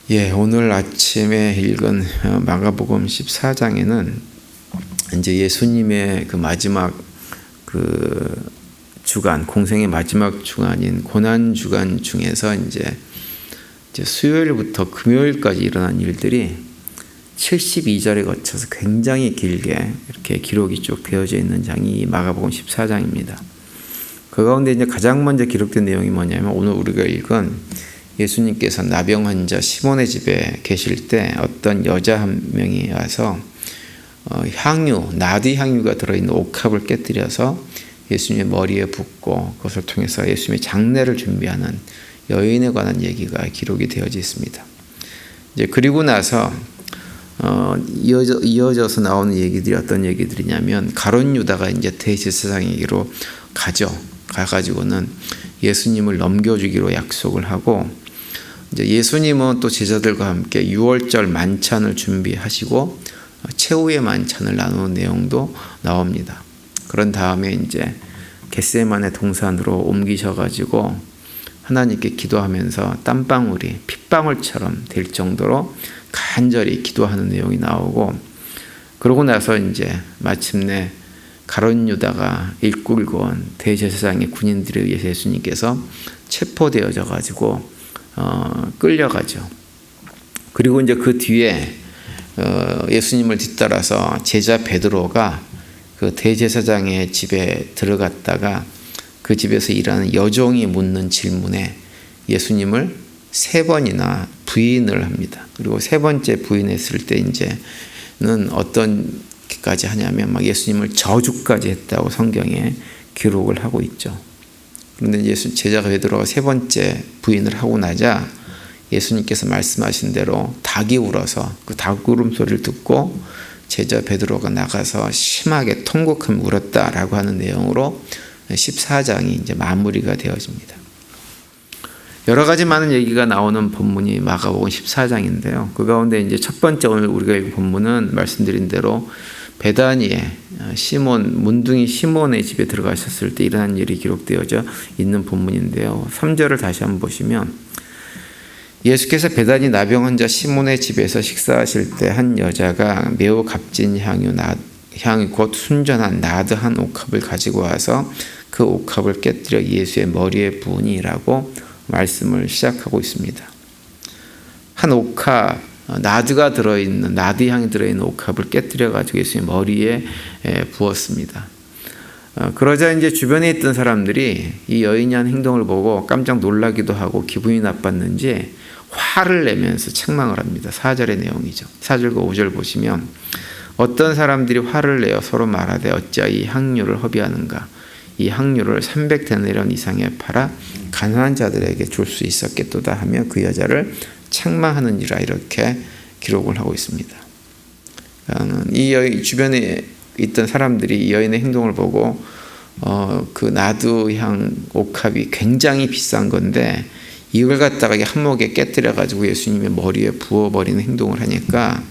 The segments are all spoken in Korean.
오늘 아침에 읽은 마가복음 14장에는 이제 예수님의 그 마지막 주간, 공생의 마지막 주간인 고난 주간 중에서 이제 수요일부터 금요일까지 일어난 일들이 72절에 거쳐서 굉장히 길게 이렇게 기록이 쭉 되어져 있는 장이 마가복음 14장입니다. 그 가운데 이제 가장 먼저 기록된 내용이 뭐냐면 오늘 우리가 읽은 예수님께서 나병 환자 시몬의 집에 계실 때 어떤 여자 한 명이 와서 나디 향유가 들어있는 옥합을 깨뜨려서 예수님의 머리에 붓고 그것을 통해서 예수님의 장례를 준비하는 여인에 관한 얘기가 기록이 되어져 있습니다. 이제 그리고 나서 이어져서 나오는 얘기들이 어떤 얘기들이냐면 가룟 유다가 이제 대제사장에게로 가가지고는 예수님을 넘겨주기로 약속을 하고 이제 예수님은 또 제자들과 함께 유월절 만찬을 준비하시고 최후의 만찬을 나누는 내용도 나옵니다. 그런 다음에 이제 겟세마네 동산으로 옮기셔가지고 하나님께 기도하면서 땀방울이 핏방울처럼 될 정도로 간절히 기도하는 내용이 나오고 그러고 나서 이제 마침내 가룟 유다가 일꾼 대제사장의 군인들에 의해서 예수님께서 체포되어져 가지고 끌려가죠. 그리고 이제 그 뒤에 예수님을 뒤따라서 제자 베드로가 그 대제사장의 집에 들어갔다가 그 집에서 일하는 여종이 묻는 질문에 예수님을 3번이나 부인을 합니다. 그리고 3번째 부인했을 때 이제는 어떤까지 하냐면 막 예수님을 저주까지 했다고 성경에 기록을 하고 있죠. 그런데 제자가 베드로가 3번째 부인을 하고 나자 예수님께서 말씀하신 대로 닭이 울어서 그 닭 울음소리를 듣고 제자 베드로가 나가서 심하게 통곡하며 울었다라고 하는 내용으로 14장이 이제 마무리가 되어집니다. 여러 가지 많은 얘기가 나오는 본문이 마가복음 14장인데요. 그 가운데 이제 첫 번째 오늘 우리가 읽은 본문은 말씀드린 대로 베다니에 문둥이 시몬의 집에 들어가셨을 때 일어난 일이 기록되어져 있는 본문인데요. 3절을 다시 한번 보시면 예수께서 베다니 나병 환자 시몬의 집에서 식사하실 때 한 여자가 매우 값진 향이 곧 순전한 나드 한 옥합을 가지고 와서 그 옥합을 깨뜨려 예수의 머리에 부으니라고 말씀을 시작하고 있습니다. 한 옥합 나드 향이 들어있는 옥합을 깨뜨려 가지고 예수의 머리에 부었습니다. 그러자 이제 주변에 있던 사람들이 이 여인이 한 행동을 보고 깜짝 놀라기도 하고 기분이 나빴는지 화를 내면서 책망을 합니다. 4절의 내용이죠. 4절과 5절 보시면 어떤 사람들이 화를 내어 서로 말하되 어찌하여 이 향유를 허비하는가 이 향유를 300데나리온 이상에 팔아 가난한 자들에게 줄 수 있었겠도다 하며 그 여자를 책망하는지라 이렇게 기록을 하고 있습니다. 이 여인 주변에 있던 사람들이 이 여인의 행동을 보고 그 나두향 옥합이 굉장히 비싼 건데 이걸 갖다가 한몫에 깨뜨려 가지고 예수님의 머리에 부어버리는 행동을 하니까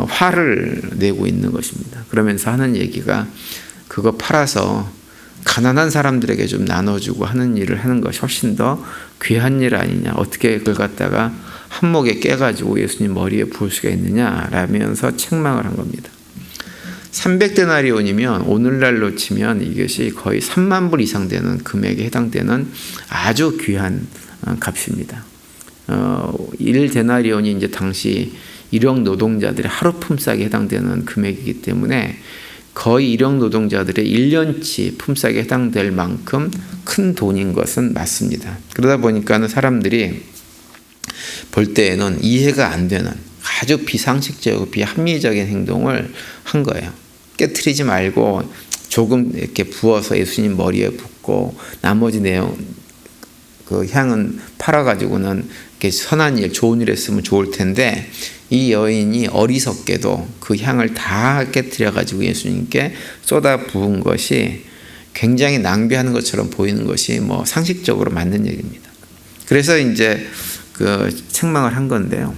화를 내고 있는 것입니다. 그러면서 하는 얘기가 그거 팔아서 가난한 사람들에게 좀 나눠주고 하는 일을 하는 것이 훨씬 더 귀한 일 아니냐. 어떻게 그걸 갖다가 한몫에 깨가지고 예수님 머리에 부을 수가 있느냐 라면서 책망을 한 겁니다. 300데나리온이면 오늘날로 치면 이것이 거의 3만 불 이상 되는 금액에 해당되는 아주 귀한 값입니다. 1데나리온이 이제 당시 일용 노동자들의 하루 품삯에 해당되는 금액이기 때문에 거의 일용 노동자들의 1년치 품삯에 해당될 만큼 큰 돈인 것은 맞습니다. 그러다 보니까 사람들이 볼 때에는 이해가 안 되는 아주 비상식적이고 비합리적인 행동을 한 거예요. 깨트리지 말고 조금 이렇게 부어서 예수님 머리에 붓고 나머지 내용 그 향은 팔아가지고는 이렇게 선한 일, 좋은 일 했으면 좋을 텐데 이 여인이 어리석게도 그 향을 다 깨트려가지고 예수님께 쏟아 부은 것이 굉장히 낭비하는 것처럼 보이는 것이 상식적으로 맞는 얘기입니다. 그래서 이제 그 책망을 한 건데요.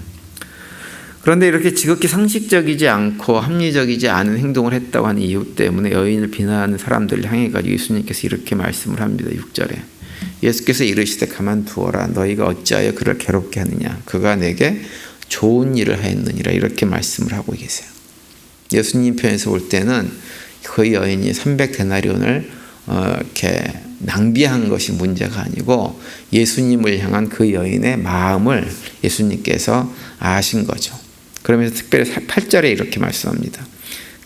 그런데 이렇게 지극히 상식적이지 않고 합리적이지 않은 행동을 했다고 하는 이유 때문에 여인을 비난하는 사람들을 향해 가지고 예수님께서 이렇게 말씀을 합니다. 6절에 예수께서 이르시되 가만두어라. 너희가 어찌하여 그를 괴롭게 하느냐. 그가 내게 좋은 일을 하였느니라. 이렇게 말씀을 하고 계세요. 예수님 편에서 볼 때는 그 여인이 300데나리온을 이렇게 낭비한 것이 문제가 아니고 예수님을 향한 그 여인의 마음을 예수님께서 아신 거죠. 그러면서 특별히 8절에 이렇게 말씀합니다.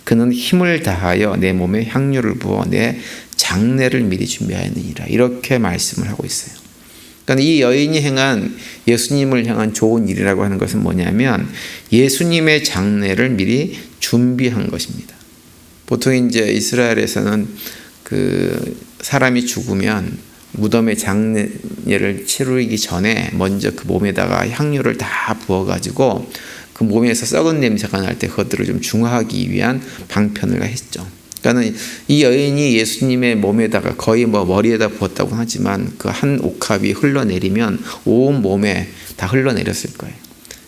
그는 힘을 다하여 내 몸에 향유를 부어 내 장례를 미리 준비하였느니라. 이렇게 말씀을 하고 있어요. 그러니까 이 여인이 행한 예수님을 향한 좋은 일이라고 하는 것은 뭐냐면 예수님의 장례를 미리 준비한 것입니다. 보통 이제 이스라엘에서는 그 사람이 죽으면 무덤에 장례를 치르기 전에 먼저 그 몸에다가 향유를 다 부어가지고 그 몸에서 썩은 냄새가 날 때 그것들을 좀 중화하기 위한 방편을 했죠. 그러니까 이 여인이 예수님의 몸에다가 거의 머리에다 부었다고 하지만 그 한 옥합이 흘러내리면 온 몸에 다 흘러내렸을 거예요.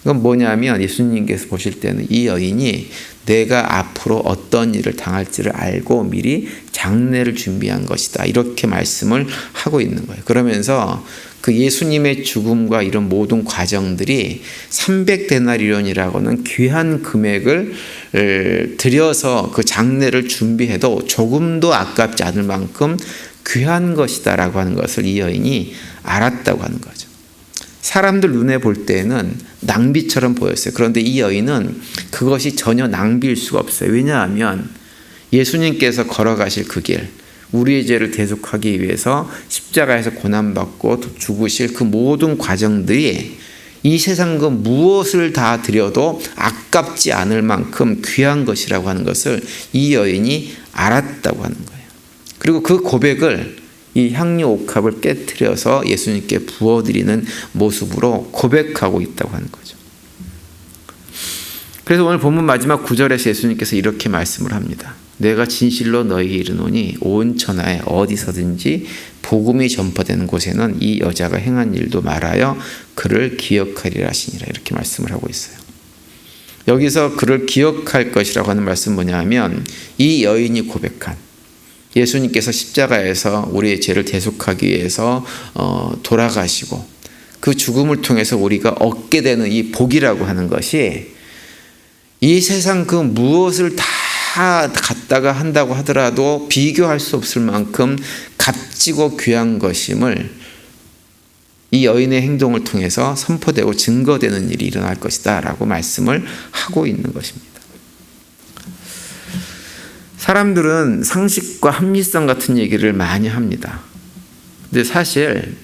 이건 뭐냐면 예수님께서 보실 때는 이 여인이 내가 앞으로 어떤 일을 당할지를 알고 미리 장례를 준비한 것이다. 이렇게 말씀을 하고 있는 거예요. 그러면서 그 예수님의 죽음과 이런 모든 과정들이 300데나리온이라고는 귀한 금액을 들여서 그 장례를 준비해도 조금도 아깝지 않을 만큼 귀한 것이다라고 하는 것을 이 여인이 알았다고 하는 거죠. 사람들 눈에 볼 때는 낭비처럼 보였어요. 그런데 이 여인은 그것이 전혀 낭비일 수가 없어요. 왜냐하면 예수님께서 걸어가실 그 길, 우리의 죄를 대속하기 위해서 십자가에서 고난받고 죽으실 그 모든 과정들이 이 세상 그 무엇을 다 드려도 아깝지 않을 만큼 귀한 것이라고 하는 것을 이 여인이 알았다고 하는 거예요. 그리고 그 고백을 이 향유 옥합을 깨트려서 예수님께 부어드리는 모습으로 고백하고 있다고 하는 거죠. 그래서 오늘 본문 마지막 9절에서 예수님께서 이렇게 말씀을 합니다. 내가 진실로 너희에게 이르노니 온 천하에 어디서든지 복음이 전파되는 곳에는 이 여자가 행한 일도 말하여 그를 기억하리라 하시니라. 이렇게 말씀을 하고 있어요. 여기서 그를 기억할 것이라고 하는 말씀은 뭐냐면 이 여인이 고백한 예수님께서 십자가에서 우리의 죄를 대속하기 위해서 돌아가시고 그 죽음을 통해서 우리가 얻게 되는 이 복이라고 하는 것이 이 세상 그 무엇을 다 갖다가 한다고 하더라도 비교할 수 없을 만큼 값지고 귀한 것임을 이 여인의 행동을 통해서 선포되고 증거되는 일이 일어날 것이다 라고 말씀을 하고 있는 것입니다. 사람들은 상식과 합리성 같은 얘기를 많이 합니다. 근데 사실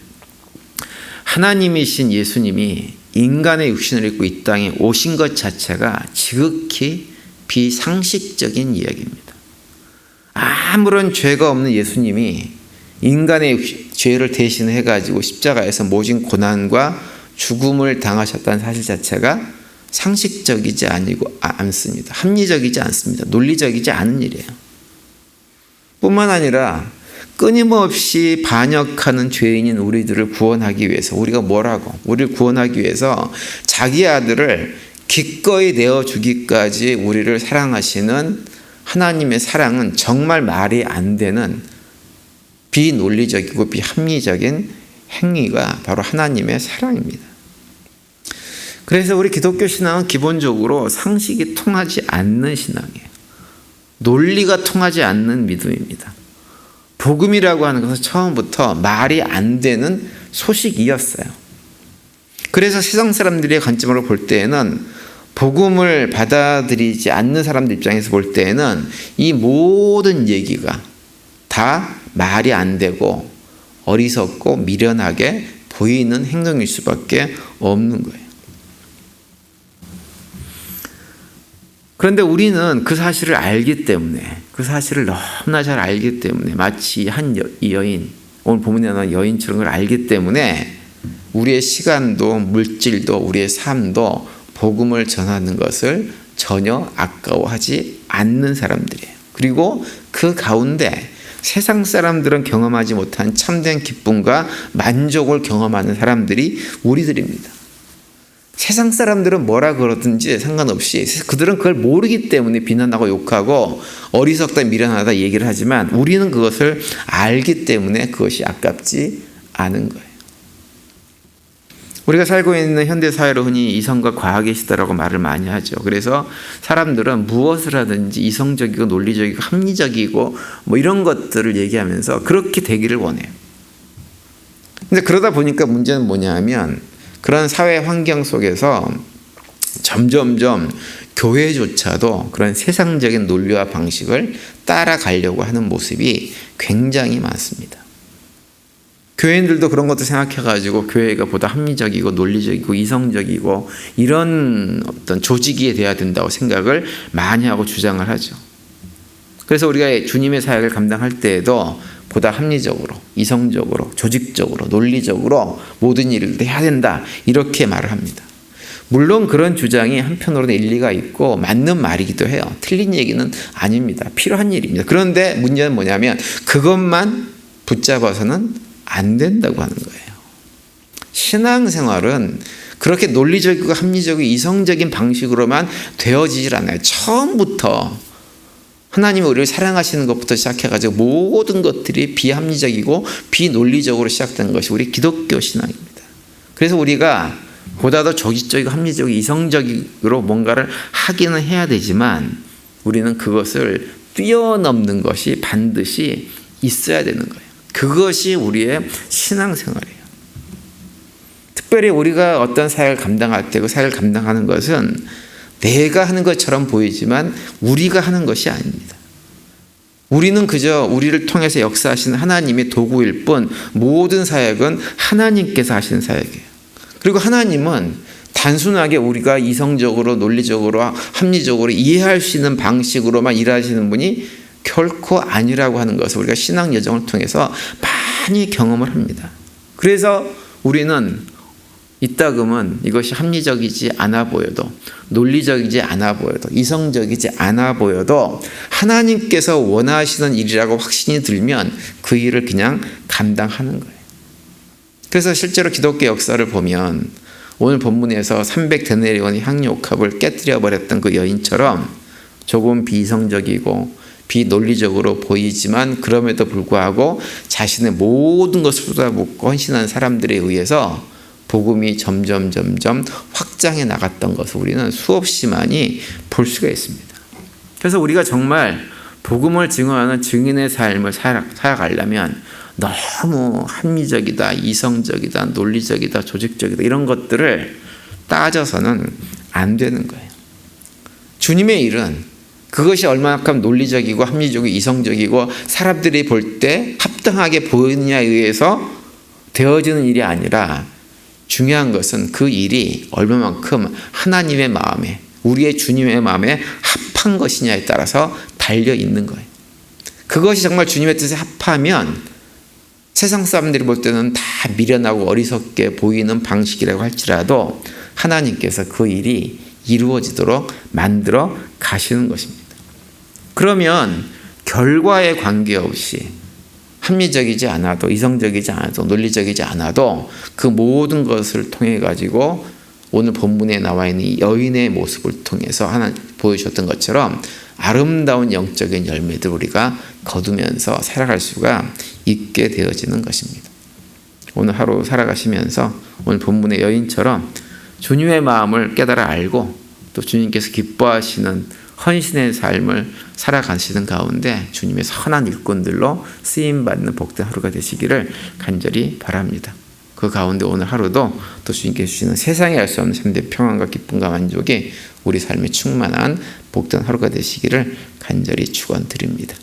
하나님이신 예수님이 인간의 육신을 입고 이 땅에 오신 것 자체가 지극히 비상식적인 이야기입니다. 아무런 죄가 없는 예수님이 인간의 죄를 대신해가지고 십자가에서 모진 고난과 죽음을 당하셨다는 사실 자체가 상식적이지 않습니다. 합리적이지 않습니다. 논리적이지 않은 일이에요. 뿐만 아니라 끊임없이 반역하는 죄인인 우리들을 구원하기 위해서 우리가 뭐라고? 우리를 구원하기 위해서 자기 아들을 기꺼이 내어주기까지 우리를 사랑하시는 하나님의 사랑은 정말 말이 안 되는 비논리적이고 비합리적인 행위가 바로 하나님의 사랑입니다. 그래서 우리 기독교 신앙은 기본적으로 상식이 통하지 않는 신앙이에요. 논리가 통하지 않는 믿음입니다. 복음이라고 하는 것은 처음부터 말이 안 되는 소식이었어요. 그래서 세상 사람들의 관점으로 볼 때에는 복음을 받아들이지 않는 사람들 입장에서 볼 때에는 이 모든 얘기가 다 말이 안 되고 어리석고 미련하게 보이는 행동일 수밖에 없는 거예요. 그런데 우리는 그 사실을 알기 때문에 그 사실을 너무나 잘 알기 때문에 마치 이 여인 오늘 본문에 나온 여인처럼 걸 알기 때문에 우리의 시간도 물질도 우리의 삶도 복음을 전하는 것을 전혀 아까워하지 않는 사람들이에요. 그리고 그 가운데 세상 사람들은 경험하지 못한 참된 기쁨과 만족을 경험하는 사람들이 우리들입니다. 세상 사람들은 뭐라 그러든지 상관없이 그들은 그걸 모르기 때문에 비난하고 욕하고 어리석다 미련하다 얘기를 하지만 우리는 그것을 알기 때문에 그것이 아깝지 아는 거예요. 우리가 살고 있는 현대사회로 흔히 이성과 과학의 시대라고 말을 많이 하죠. 그래서 사람들은 무엇을 하든지 이성적이고 논리적이고 합리적이고 뭐 이런 것들을 얘기하면서 그렇게 되기를 원해요. 근데 그러다 보니까 문제는 뭐냐 하면 그런 사회 환경 속에서 점점점 교회조차도 그런 세상적인 논리와 방식을 따라가려고 하는 모습이 굉장히 많습니다. 교회인들도 그런 것도 생각해가지고 교회가 보다 합리적이고 논리적이고 이성적이고 이런 어떤 조직이 돼야 된다고 생각을 많이 하고 주장을 하죠. 그래서 우리가 주님의 사역을 감당할 때에도 보다 합리적으로, 이성적으로, 조직적으로, 논리적으로 모든 일을 해야 된다 이렇게 말을 합니다. 물론 그런 주장이 한편으로는 일리가 있고 맞는 말이기도 해요. 틀린 얘기는 아닙니다. 필요한 일입니다. 그런데 문제는 뭐냐면 그것만 붙잡아서는 안 된다고 하는 거예요. 신앙생활은 그렇게 논리적이고 합리적이고 이성적인 방식으로만 되어지질 않아요. 처음부터 하나님이 우리를 사랑하시는 것부터 시작해가지고 모든 것들이 비합리적이고 비논리적으로 시작된 것이 우리 기독교 신앙입니다. 그래서 우리가 보다 더 조직적이고 합리적이고 이성적으로 뭔가를 하기는 해야 되지만 우리는 그것을 뛰어넘는 것이 반드시 있어야 되는 거예요. 그것이 우리의 신앙생활이에요. 특별히 우리가 어떤 사역을 감당할 때 그 사역을 감당하는 것은 내가 하는 것처럼 보이지만 우리가 하는 것이 아닙니다. 우리는 그저 우리를 통해서 역사하시는 하나님의 도구일 뿐 모든 사역은 하나님께서 하시는 사역이에요. 그리고 하나님은 단순하게 우리가 이성적으로 논리적으로 합리적으로 이해할 수 있는 방식으로만 일하시는 분이 결코 아니라고 하는 것을 우리가 신앙 여정을 통해서 많이 경험을 합니다. 그래서 우리는 이따금은 이것이 합리적이지 않아 보여도 논리적이지 않아 보여도 이성적이지 않아 보여도 하나님께서 원하시는 일이라고 확신이 들면 그 일을 그냥 감당하는 거예요. 그래서 실제로 기독교 역사를 보면 오늘 본문에서 300데나리온의 향유옥합을 깨뜨려 버렸던 그 여인처럼 조금 비이성적이고 비논리적으로 보이지만 그럼에도 불구하고 자신의 모든 것을 쏟아붓고 헌신한 사람들에 의해서 복음이 점점 확장해 나갔던 것을 우리는 수없이 많이 볼 수가 있습니다. 그래서 우리가 정말 복음을 증언하는 증인의 삶을 살아가려면 너무 합리적이다, 이성적이다, 논리적이다, 조직적이다 이런 것들을 따져서는 안 되는 거예요. 주님의 일은 그것이 얼마만큼 논리적이고 합리적이고 이성적이고 사람들이 볼 때 합당하게 보이느냐에 의해서 되어지는 일이 아니라 중요한 것은 그 일이 얼마만큼 하나님의 마음에 우리의 주님의 마음에 합한 것이냐에 따라서 달려 있는 거예요. 그것이 정말 주님의 뜻에 합하면 세상 사람들이 볼 때는 다 미련하고 어리석게 보이는 방식이라고 할지라도 하나님께서 그 일이 이루어지도록 만들어 가시는 것입니다. 그러면 결과에 관계없이 합리적이지 않아도 이성적이지 않아도 논리적이지 않아도 그 모든 것을 통해 가지고 오늘 본문에 나와 있는 이 여인의 모습을 통해서 하나님 보여주셨던 것처럼 아름다운 영적인 열매들 우리가 거두면서 살아갈 수가 있게 되어지는 것입니다. 오늘 하루 살아가시면서 오늘 본문의 여인처럼 주님의 마음을 깨달아 알고 또 주님께서 기뻐하시는 헌신의 삶을 살아가시는 가운데 주님의 선한 일꾼들로 쓰임받는 복된 하루가 되시기를 간절히 바랍니다. 그 가운데 오늘 하루도 또 주님께서 주시는 세상에 알 수 없는 참된 평안과 기쁨과 만족이 우리 삶에 충만한 복된 하루가 되시기를 간절히 축원드립니다.